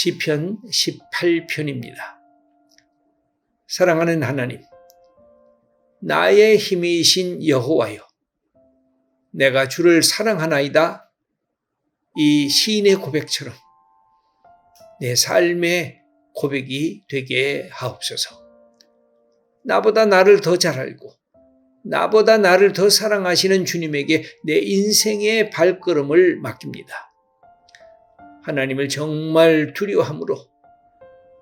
시편 18편입니다. 사랑하는 하나님, 나의 힘이신 여호와여, 내가 주를 사랑하나이다. 이 시인의 고백처럼 내 삶의 고백이 되게 하옵소서. 나보다 나를 더 잘 알고 나보다 나를 더 사랑하시는 주님에게 내 인생의 발걸음을 맡깁니다. 하나님을 정말 두려워함으로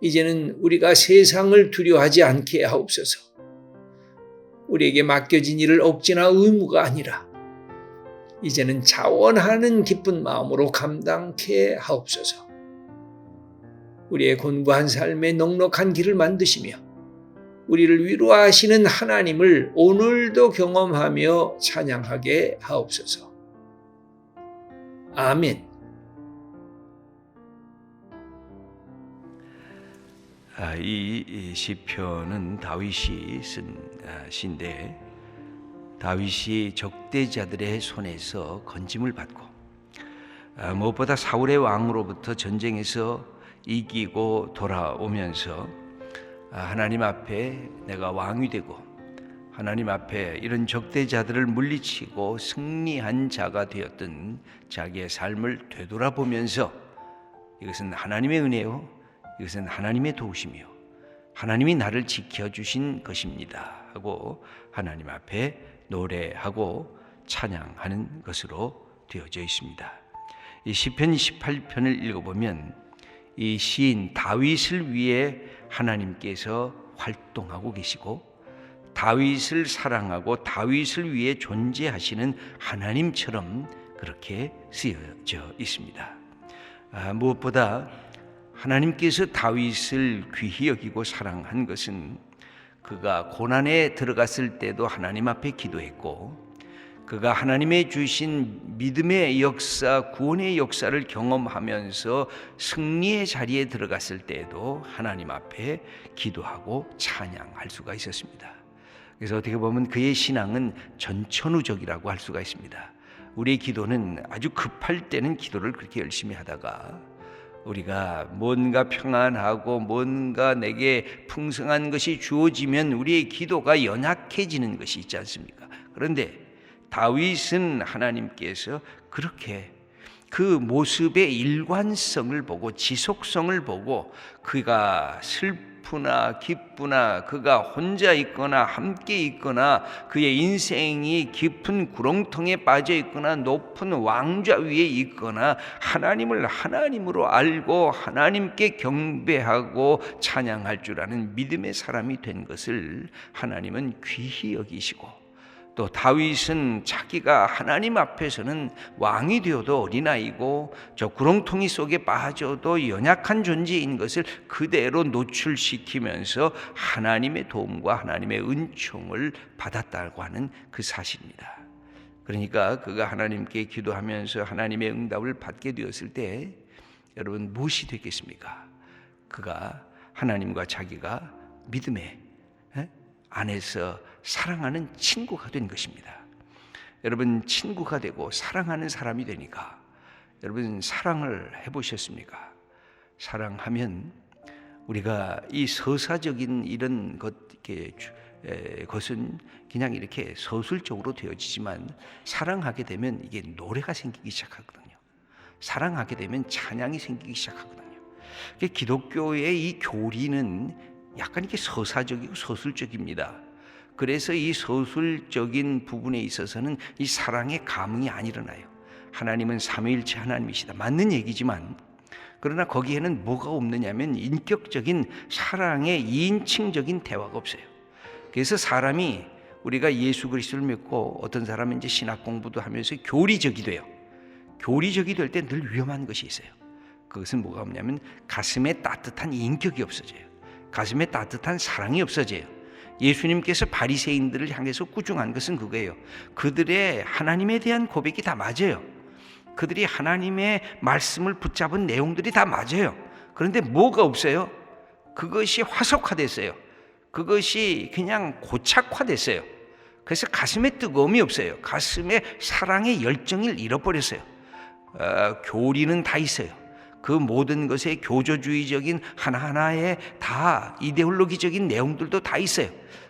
이제는 우리가 세상을 두려워하지 않게 하옵소서. 우리에게 맡겨진 일을 억지나 의무가 아니라 이제는 자원하는 기쁜 마음으로 감당케 하옵소서. 우리의 곤고한 삶에 넉넉한 길을 만드시며 우리를 위로하시는 하나님을 오늘도 경험하며 찬양하게 하옵소서. 아멘. 이 시편은 다윗이 쓴 시인데, 다윗이 적대자들의 손에서 건짐을 받고 무엇보다 사울의 왕으로부터 전쟁에서 이기고 돌아오면서 하나님 앞에 내가 왕이 되고 하나님 앞에 이런 적대자들을 물리치고 승리한 자가 되었던 자기의 삶을 되돌아보면서 이것은 하나님의 은혜요, 이것은 하나님의 도우심이요, 하나님이 나를 지켜주신 것입니다 하고 하나님 앞에 노래하고 찬양하는 것으로 되어져 있습니다. 이 시편 18편을 읽어보면 이 시인 다윗을 위해 하나님께서 활동하고 계시고 다윗을 사랑하고 다윗을 위해 존재하시는 하나님처럼 그렇게 쓰여져 있습니다. 무엇보다 하나님께서 다윗을 귀히 여기고 사랑한 것은 그가 고난에 들어갔을 때도 하나님 앞에 기도했고, 그가 하나님의 주신 믿음의 역사, 구원의 역사를 경험하면서 승리의 자리에 들어갔을 때에도 하나님 앞에 기도하고 찬양할 수가 있었습니다. 그래서 어떻게 보면 그의 신앙은 전천후적이라고 할 수가 있습니다. 우리의 기도는 아주 급할 때는 기도를 그렇게 열심히 하다가 우리가 뭔가 평안하고 뭔가 내게 풍성한 것이 주어지면 우리의 기도가 연약해지는 것이 있지 않습니까? 그런데 다윗은 하나님께서 그렇게 그 모습의 일관성을 보고 지속성을 보고 그가 슬프나 기쁘나 그가 혼자 있거나 함께 있거나 그의 인생이 깊은 구렁텅이에 빠져 있거나 높은 왕좌 위에 있거나 하나님을 하나님으로 알고 하나님께 경배하고 찬양할 줄 아는 믿음의 사람이 된 것을 하나님은 귀히 여기시고, 또 다윗은 자기가 하나님 앞에서는 왕이 되어도 어린아이고 저 구렁텅이 속에 빠져도 연약한 존재인 것을 그대로 노출시키면서 하나님의 도움과 하나님의 은총을 받았다고 하는 그 사실입니다. 그러니까 그가 하나님께 기도하면서 하나님의 응답을 받게 되었을 때 여러분 무엇이 되겠습니까? 그가 하나님과 자기가 믿음의 안에서 사랑하는 친구가 된 것입니다. 여러분, 친구가 되고 사랑하는 사람이 되니까 여러분 사랑을 해보셨습니까? 사랑하면 우리가 이 서사적인 이런 것은 그냥 이렇게 서술적으로 되어지지만 사랑하게 되면 이게 노래가 생기기 시작하거든요. 사랑하게 되면 찬양이 생기기 시작하거든요. 기독교의 이 교리는 약간 이렇게 서사적이고 서술적입니다. 그래서 이 서술적인 부분에 있어서는 이 사랑의 감흥이 안 일어나요. 하나님은 삼위일체 하나님이시다, 맞는 얘기지만, 그러나 거기에는 뭐가 없느냐면 인격적인 사랑의 이인칭적인 대화가 없어요. 그래서 사람이 우리가 예수 그리스도를 믿고 어떤 사람은 이제 신학 공부도 하면서 교리적이 돼요. 교리적이 될 때 늘 위험한 것이 있어요. 그것은 뭐가 없냐면 가슴에 따뜻한 인격이 없어져요. 가슴에 따뜻한 사랑이 없어져요. 예수님께서 바리새인들을 향해서 꾸중한 것은 그거예요. 그들의 하나님에 대한 고백이 다 맞아요. 그들이 하나님의 말씀을 붙잡은 내용들이 다 맞아요. 그런데 뭐가 없어요? 그것이 화석화됐어요. 그것이 그냥 고착화됐어요. 그래서 가슴에 뜨거움이 없어요. 가슴에 사랑의 열정을 잃어버렸어요. 교리는 다 있어요. 그 모든 것에 교조주의적인 하나하나의 다 이데올로기적인 내용들도 다 있어요.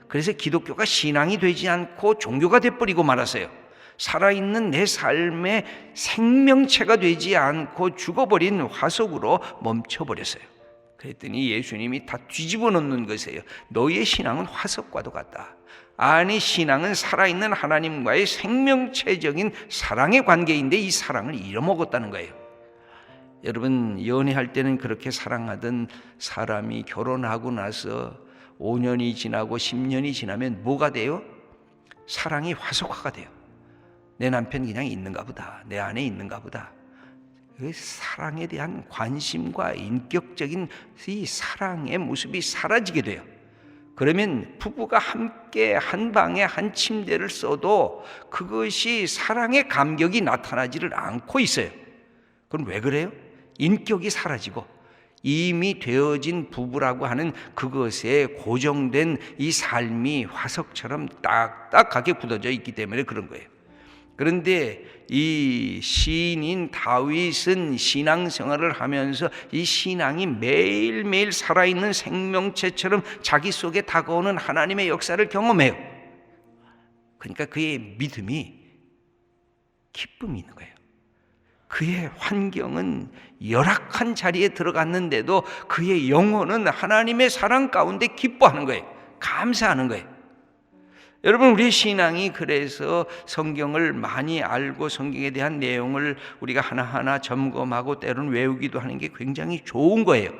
그래서 기독교가 신앙이 되지 않고 종교가 돼버리고 말았어요. 살아있는 내 삶의 생명체가 되지 않고 죽어버린 화석으로 멈춰버렸어요. 그랬더니 예수님이 다 뒤집어 놓는 것이에요. 너희의 신앙은 화석과도 같다. 아니, 신앙은 살아있는 하나님과의 생명체적인 사랑의 관계인데 이 사랑을 잃어먹었다는 거예요. 여러분, 연애할 때는 그렇게 사랑하던 사람이 결혼하고 나서 5년이 지나고 10년이 지나면 뭐가 돼요? 사랑이 화석화가 돼요. 내 남편 그냥 있는가 보다. 내 안에 있는가 보다. 그 사랑에 대한 관심과 인격적인 이 사랑의 모습이 사라지게 돼요. 그러면 부부가 함께 한 방에 한 침대를 써도 그것이 사랑의 감격이 나타나지를 않고 있어요. 그럼 왜 그래요? 인격이 사라지고 이미 되어진 부부라고 하는 그것에 고정된 이 삶이 화석처럼 딱딱하게 굳어져 있기 때문에 그런 거예요. 그런데 이 시인인 다윗은 신앙생활을 하면서 이 신앙이 매일매일 살아있는 생명체처럼 자기 속에 다가오는 하나님의 역사를 경험해요. 그러니까 그의 믿음이 기쁨이 있는 거예요. 그의 환경은 열악한 자리에 들어갔는데도 그의 영혼은 하나님의 사랑 가운데 기뻐하는 거예요. 감사하는 거예요. 여러분, 우리 신앙이 그래서 성경을 많이 알고 성경에 대한 내용을 우리가 하나하나 점검하고 때로는 외우기도 하는 게 굉장히 좋은 거예요.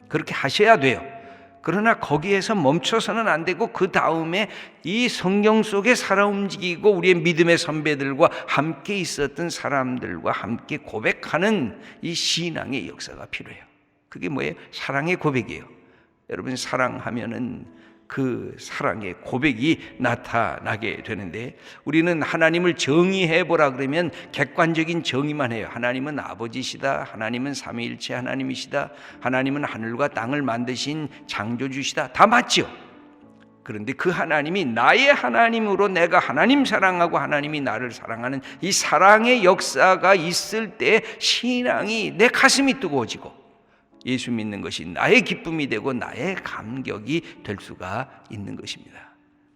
그렇게 하셔야 돼요. 그러나 거기에서 멈춰서는 안 되고 그 다음에 이 성경 속에 살아 움직이고 우리의 믿음의 선배들과 함께 있었던 사람들과 함께 고백하는 이 신앙의 역사가 필요해요. 그게 뭐예요? 사랑의 고백이에요. 여러분, 사랑하면은 그 사랑의 고백이 나타나게 되는데, 우리는 하나님을 정의해 보라 그러면 객관적인 정의만 해요. 하나님은 아버지시다, 하나님은 삼위일체 하나님이시다, 하나님은 하늘과 땅을 만드신 창조주시다, 다 맞죠. 그런데 그 하나님이 나의 하나님으로 내가 하나님 사랑하고 하나님이 나를 사랑하는 이 사랑의 역사가 있을 때 신앙이 내 가슴이 뜨거워지고 예수 믿는 것이 나의 기쁨이 되고 나의 감격이 될 수가 있는 것입니다.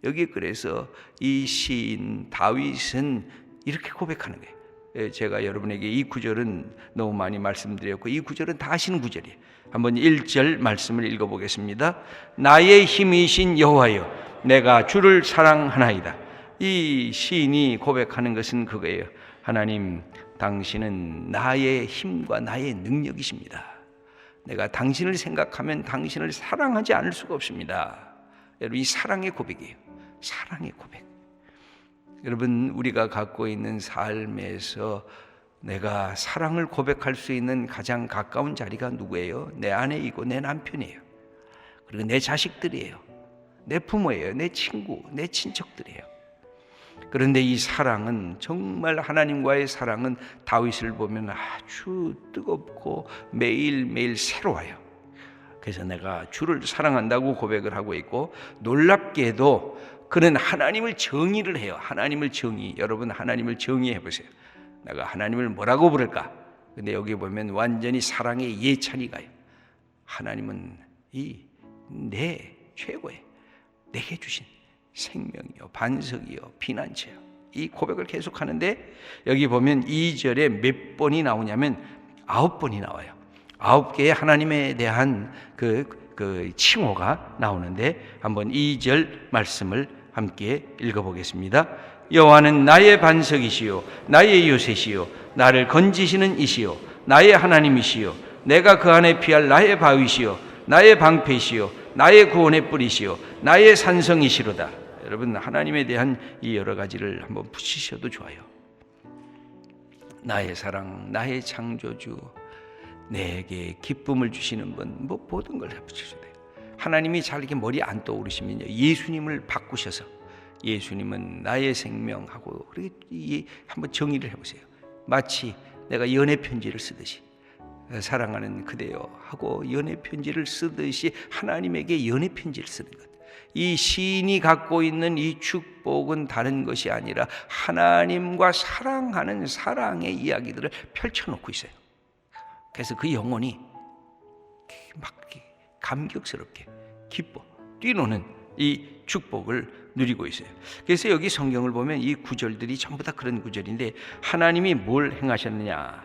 여기 그래서 이 시인 다윗은 이렇게 고백하는 거예요. 제가 여러분에게 이 구절은 너무 많이 말씀드렸고 이 구절은 다 아시는 구절이에요. 한번 1절 말씀을 읽어보겠습니다. 나의 힘이신 여호와여, 내가 주를 사랑하나이다. 이 시인이 고백하는 것은 그거예요. 하나님, 당신은 나의 힘과 나의 능력이십니다. 내가 당신을 생각하면 당신을 사랑하지 않을 수가 없습니다. 여러분, 이 사랑의 고백이에요. 사랑의 고백. 여러분, 우리가 갖고 있는 삶에서 내가 사랑을 고백할 수 있는 가장 가까운 자리가 누구예요? 내 아내이고 내 남편이에요. 그리고 내 자식들이에요. 내 부모예요. 내 친구, 내 친척들이에요. 그런데 이 사랑은, 정말 하나님과의 사랑은 다윗을 보면 아주 뜨겁고 매일매일 새로워요. 그래서 내가 주를 사랑한다고 고백을 하고 있고, 놀랍게도 그는 하나님을 정의를 해요. 하나님을 정의. 여러분, 하나님을 정의해 보세요. 내가 하나님을 뭐라고 부를까? 근데 여기 보면 완전히 사랑의 예찬이 가요. 하나님은 이 내 최고의 내게 주신 생명이요, 반석이요, 피난처요. 이 고백을 계속하는데 여기 보면 2절에 몇 번이 나오냐면 9번이 나와요. 9개의 하나님에 대한 그 칭호가 나오는데 한번 2절 말씀을 함께 읽어보겠습니다. 여호와는 나의 반석이시요 나의 요새시요 나를 건지시는 이시요 나의 하나님이시요 내가 그 안에 피할 나의 바위시요 나의 방패시요 나의 구원의 뿌리시요 나의 산성이시로다. 여러분, 하나님에 대한 이 여러 가지를 한번 붙이셔도 좋아요. 나의 사랑, 나의 창조주, 내게 기쁨을 주시는 분, 뭐 모든 걸 붙이셔도 돼요. 하나님이 잘 이렇게 머리 안 떠오르시면요, 예수님을 바꾸셔서 예수님은 나의 생명하고, 그렇게 한번 정의를 해보세요. 마치 내가 연애 편지를 쓰듯이, 사랑하는 그대여 하고 연애 편지를 쓰듯이 하나님에게 연애 편지를 쓰는 것. 이 시인이 갖고 있는 이 축복은 다른 것이 아니라 하나님과 사랑하는 사랑의 이야기들을 펼쳐놓고 있어요. 그래서 그 영혼이 막 감격스럽게 기뻐 뛰노는 이 축복을 누리고 있어요. 그래서 여기 성경을 보면 이 구절들이 전부 다 그런 구절인데, 하나님이 뭘 행하셨느냐,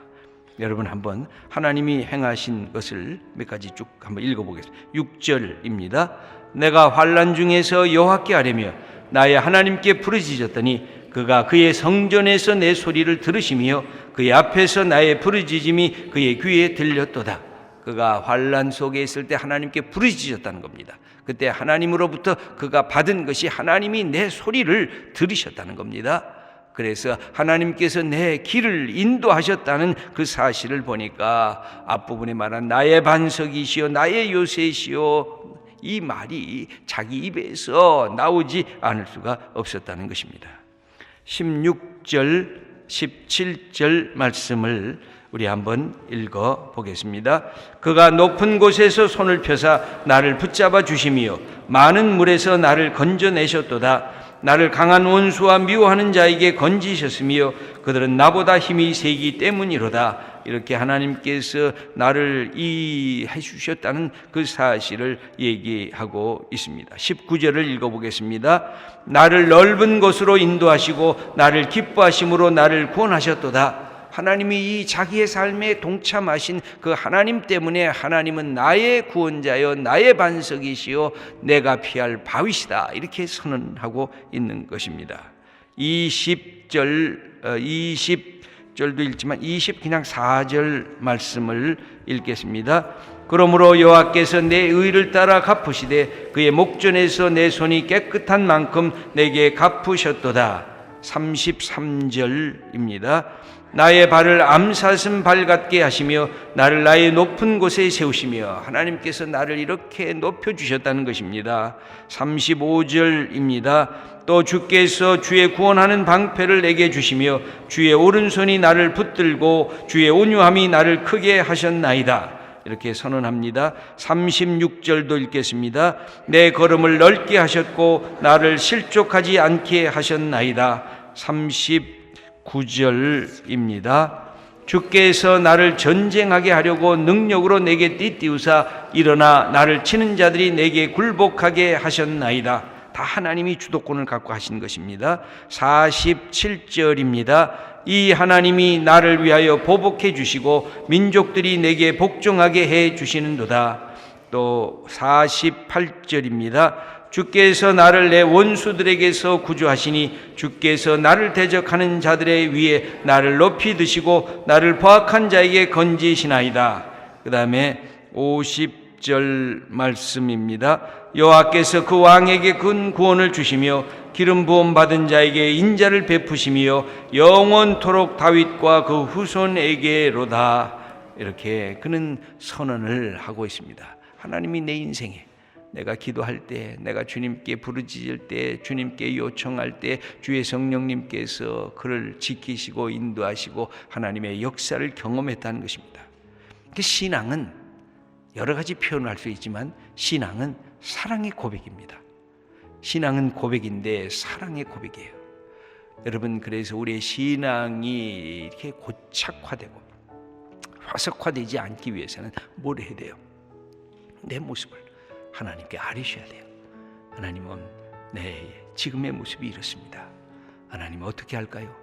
여러분 한번 하나님이 행하신 것을 몇 가지 쭉 한번 읽어보겠습니다. 6절입니다. 내가 환난 중에서 여호와께 아뢰며 나의 하나님께 부르짖었더니 그가 그의 성전에서 내 소리를 들으시며 그의 앞에서 나의 부르짖음이 그의 귀에 들렸도다. 그가 환난 속에 있을 때 하나님께 부르짖었다는 겁니다. 그때 하나님으로부터 그가 받은 것이 하나님이 내 소리를 들으셨다는 겁니다. 그래서 하나님께서 내 길을 인도하셨다는 그 사실을 보니까 앞부분에 말한 나의 반석이시여 나의 요새시여, 이 말이 자기 입에서 나오지 않을 수가 없었다는 것입니다. 16절, 17절 말씀을 우리 한번 읽어 보겠습니다. 그가 높은 곳에서 손을 펴사 나를 붙잡아 주시며 많은 물에서 나를 건져내셨도다. 나를 강한 원수와 미워하는 자에게 건지셨으며 그들은 나보다 힘이 세기 때문이로다. 이렇게 하나님께서 나를 이해 주셨다는 그 사실을 얘기하고 있습니다. 19절을 읽어보겠습니다. 나를 넓은 곳으로 인도하시고 나를 기뻐하심으로 나를 구원하셨도다. 하나님이 이 자기의 삶에 동참하신 그 하나님 때문에 하나님은 나의 구원자여 나의 반석이시여 내가 피할 바위시다, 이렇게 선언하고 있는 것입니다. 20절도 읽지만 그냥 4절 말씀을 읽겠습니다. 그러므로 여호와께서 내 의를 따라 갚으시되 그의 목전에서 내 손이 깨끗한 만큼 내게 갚으셨도다. 33절입니다. 나의 발을 암사슴 발 같게 하시며 나를 나의 높은 곳에 세우시며, 하나님께서 나를 이렇게 높여주셨다는 것입니다. 35절입니다. 또 주께서 주의 구원하는 방패를 내게 주시며 주의 오른손이 나를 붙들고 주의 온유함이 나를 크게 하셨나이다. 이렇게 선언합니다. 36절도 읽겠습니다. 내 걸음을 넓게 하셨고 나를 실족하지 않게 하셨나이다. 39절입니다. 주께서 나를 전쟁하게 하려고 능력으로 내게 띠띠우사 일어나 나를 치는 자들이 내게 굴복하게 하셨나이다. 다 하나님이 주도권을 갖고 하신 것입니다. 47절입니다. 이 하나님이 나를 위하여 보복해 주시고 민족들이 내게 복종하게 해 주시는도다. 또 48절입니다. 주께서 나를 내 원수들에게서 구주하시니 주께서 나를 대적하는 자들의 위에 나를 높이 드시고 나를 포악한 자에게 건지시나이다. 그 다음에 50절 말씀입니다. 여호와께서 그 왕에게 큰 구원을 주시며 기름 부음 받은 자에게 인자를 베푸시며 영원토록 다윗과 그 후손에게로다. 이렇게 그는 선언을 하고 있습니다. 하나님이 내 인생에, 내가 기도할 때, 내가 주님께 부르짖을 때, 주님께 요청할 때 주의 성령님께서 그를 지키시고 인도하시고 하나님의 역사를 경험했다는 것입니다. 신앙은 여러 가지 표현을 할 수 있지만 신앙은 사랑의 고백입니다. 신앙은 고백인데 사랑의 고백이에요. 여러분, 그래서 우리의 신앙이 이렇게 고착화되고 화석화되지 않기 위해서는 뭘 해야 돼요? 내 모습을 하나님께 아뢰셔야 돼요. 하나님은 내 지금의 모습이 이렇습니다. 하나님 어떻게 할까요?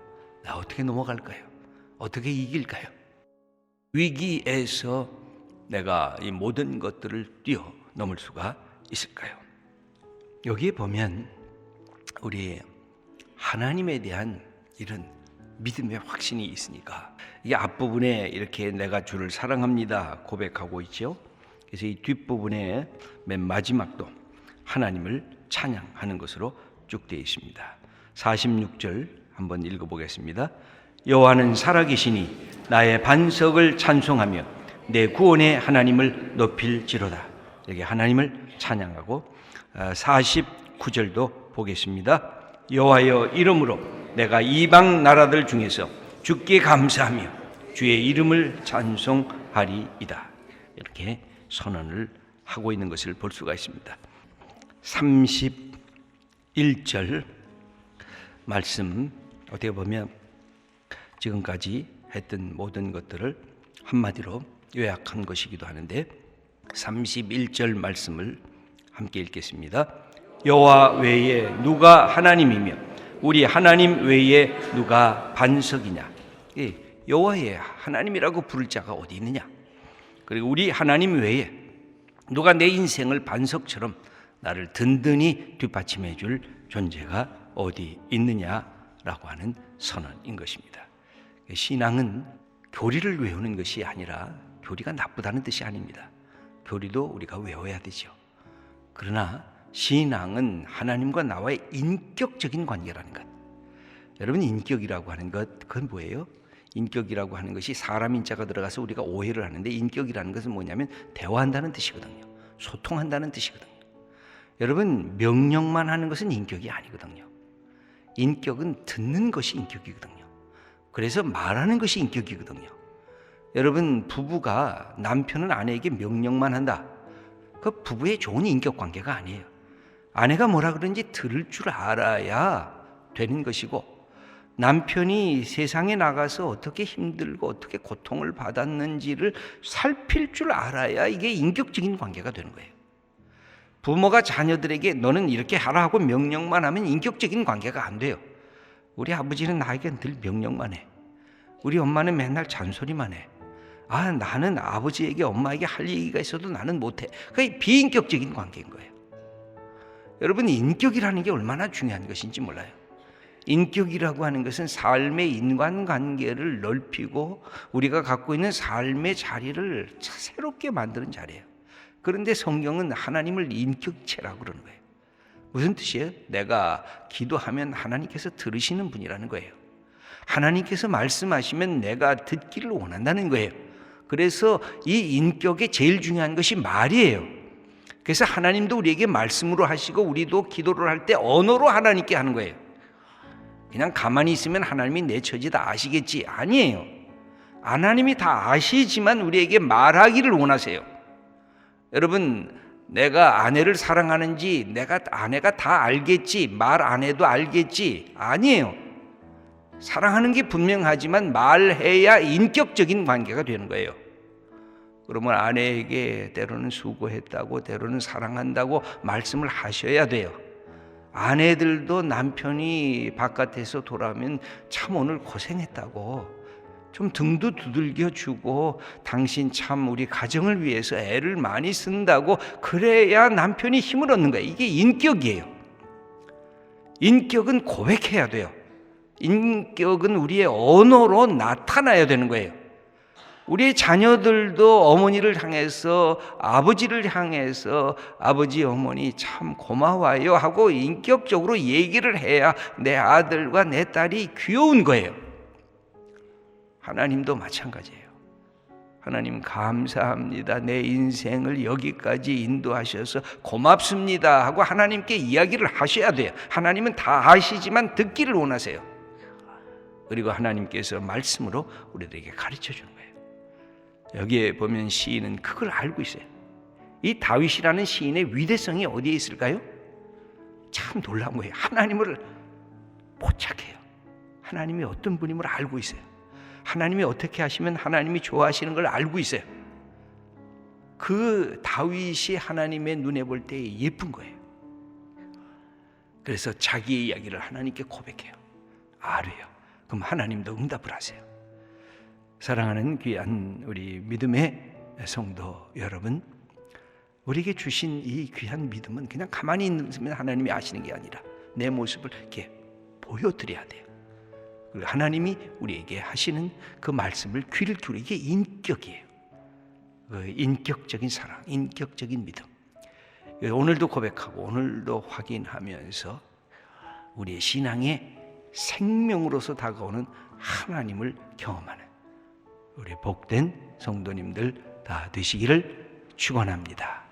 나 어떻게 넘어갈까요? 어떻게 이길까요? 위기에서 내가 이 모든 것들을 뛰어넘을 수가 있을까요? 여기에 보면 우리 하나님에 대한 이런 믿음의 확신이 있으니까 이게 앞부분에 이렇게 내가 주를 사랑합니다 고백하고 있죠. 그래서 이 뒷부분에 맨 마지막도 하나님을 찬양하는 것으로 쭉 되어 있습니다. 46절 한번 읽어보겠습니다. 여호와는 살아계시니 나의 반석을 찬송하며 내 구원의 하나님을 높일지로다. 여기 하나님을 찬양하고 49절도 보겠습니다. 여호와여 이름으로 내가 이방 나라들 중에서 주께 감사하며 주의 이름을 찬송하리이다. 이렇게 선언을 하고 있는 것을 볼 수가 있습니다. 31절 말씀 어떻게 보면 지금까지 했던 모든 것들을 한마디로 요약한 것이기도 하는데 31절 말씀을 함께 읽겠습니다. 여호와 외에 누가 하나님이며 우리 하나님 외에 누가 반석이냐. 여호와의 하나님이라고 부를 자가 어디 있느냐. 그리고 우리 하나님 외에 누가 내 인생을 반석처럼 나를 든든히 뒷받침해 줄 존재가 어디 있느냐라고 하는 선언인 것입니다. 신앙은 교리를 외우는 것이 아니라 교리가 나쁘다는 뜻이 아닙니다. 교리도 우리가 외워야 되죠. 그러나 신앙은 하나님과 나와의 인격적인 관계라는 것. 여러분, 인격이라고 하는 것, 그건 뭐예요? 인격이라고 하는 것이 사람 인자가 들어가서 우리가 오해를 하는데, 인격이라는 것은 뭐냐면 대화한다는 뜻이거든요. 소통한다는 뜻이거든요. 여러분, 명령만 하는 것은 인격이 아니거든요. 인격은 듣는 것이 인격이거든요. 그래서 말하는 것이 인격이거든요. 여러분, 부부가 남편은 아내에게 명령만 한다. 그 부부의 좋은 인격 관계가 아니에요. 아내가 뭐라 그러는지 들을 줄 알아야 되는 것이고, 남편이 세상에 나가서 어떻게 힘들고 어떻게 고통을 받았는지를 살필 줄 알아야 이게 인격적인 관계가 되는 거예요. 부모가 자녀들에게 너는 이렇게 하라 하고 명령만 하면 인격적인 관계가 안 돼요. 우리 아버지는 나에게 늘 명령만 해. 우리 엄마는 맨날 잔소리만 해. 나는 아버지에게 엄마에게 할 얘기가 있어도 나는 못해. 그게 비인격적인 관계인 거예요. 여러분, 인격이라는 게 얼마나 중요한 것인지 몰라요. 인격이라고 하는 것은 삶의 인간관계를 넓히고 우리가 갖고 있는 삶의 자리를 새롭게 만드는 자리예요. 그런데 성경은 하나님을 인격체라고 그러는 거예요. 무슨 뜻이에요? 내가 기도하면 하나님께서 들으시는 분이라는 거예요. 하나님께서 말씀하시면 내가 듣기를 원한다는 거예요. 그래서 이 인격의 제일 중요한 것이 말이에요. 그래서 하나님도 우리에게 말씀으로 하시고 우리도 기도를 할 때 언어로 하나님께 하는 거예요. 그냥 가만히 있으면 하나님이 내 처지 다 아시겠지. 아니에요. 하나님이 다 아시지만 우리에게 말하기를 원하세요. 여러분, 내가 아내를 사랑하는지 아내가 다 알겠지, 말 안 해도 알겠지. 아니에요. 사랑하는 게 분명하지만 말해야 인격적인 관계가 되는 거예요. 그러면 아내에게 때로는 수고했다고, 때로는 사랑한다고 말씀을 하셔야 돼요. 아내들도 남편이 바깥에서 돌아오면 참 오늘 고생했다고 좀 등도 두들겨 주고, 당신 참 우리 가정을 위해서 애를 많이 쓴다고, 그래야 남편이 힘을 얻는 거예요. 이게 인격이에요. 인격은 고백해야 돼요. 인격은 우리의 언어로 나타나야 되는 거예요. 우리의 자녀들도 어머니를 향해서, 아버지를 향해서 아버지 어머니 참 고마워요 하고 인격적으로 얘기를 해야 내 아들과 내 딸이 귀여운 거예요. 하나님도 마찬가지예요. 하나님 감사합니다. 내 인생을 여기까지 인도하셔서 고맙습니다 하고 하나님께 이야기를 하셔야 돼요. 하나님은 다 아시지만 듣기를 원하세요. 그리고 하나님께서 말씀으로 우리들에게 가르쳐 주는 거예요. 여기에 보면 시인은 그걸 알고 있어요. 이 다윗이라는 시인의 위대성이 어디에 있을까요? 참 놀라운 거예요. 하나님을 포착해요. 하나님이 어떤 분임을 알고 있어요. 하나님이 어떻게 하시면 하나님이 좋아하시는 걸 알고 있어요. 그 다윗이 하나님의 눈에 볼 때 예쁜 거예요. 그래서 자기의 이야기를 하나님께 고백해요. 알아요. 그럼 하나님도 응답을 하세요. 사랑하는 귀한 우리 믿음의 성도 여러분, 우리에게 주신 이 귀한 믿음은 그냥 가만히 있으면 하나님이 아시는 게 아니라 내 모습을 이렇게 보여드려야 돼요. 그리고 하나님이 우리에게 하시는 그 말씀을 귀를 기울이게 인격이에요. 그 인격적인 사랑, 인격적인 믿음. 오늘도 고백하고 오늘도 확인하면서 우리의 신앙의 생명으로서 다가오는 하나님을 경험하는 우리 복된 성도님들 다 되시기를 축원합니다.